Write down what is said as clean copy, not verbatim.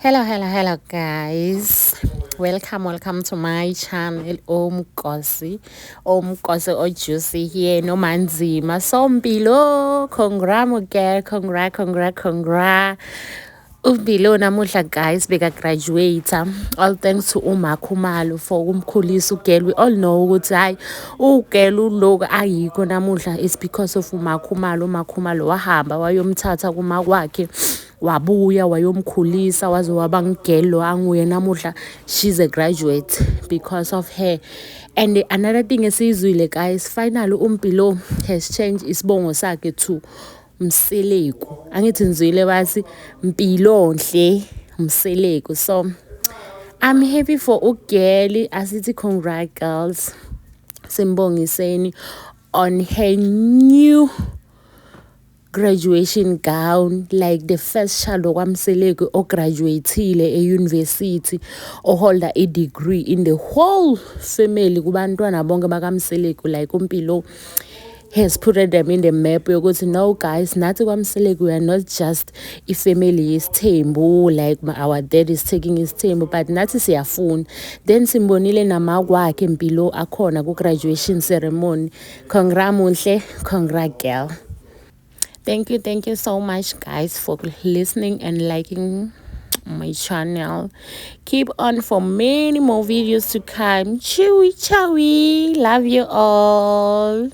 Hello, guys. Welcome to my channel. Omkosi Ojuicy here. No manzima. Sompilo. Congra. Ubilo namuhla guys beka-graduate. All thanks to uMakhumalo for ukumkhulisa ugirl. We all know ukuthi hayi ugirl uloku ayikho namuhla is because of uMakhumalo wahamba wayomthatha kuma kwakhe wabuya wayomkhulisa waze waba ngigirl lo anguye namuhla. She's a graduate because of her. And another thing esizwile guys, finally uMpilo has changed isibongo sakhe to Mseleku. Angithi nizwile bathi Mpilonhle Mseleku. So I'm happy for ugirl. Asithi congrats girls. Simbongiseni on her new graduation gown, like the first child okwamseleku ograduatile e-university oholder a degree in the whole family kubantwana bonke bakamseleku. Like uMpilo has put them in the map yokuthi no guys, nathi kwaMseleku we are not just ifamily yesithembu like our dad is taking isithembu, but nathi siyafuna. Then simbonile namakwakhe Mpilo akhona ku-graduation ceremony. Congra Muhle, congra girl. Thank you so much guys for listening and liking my channel. Keep on for many more videos to come. Chewy, love you all.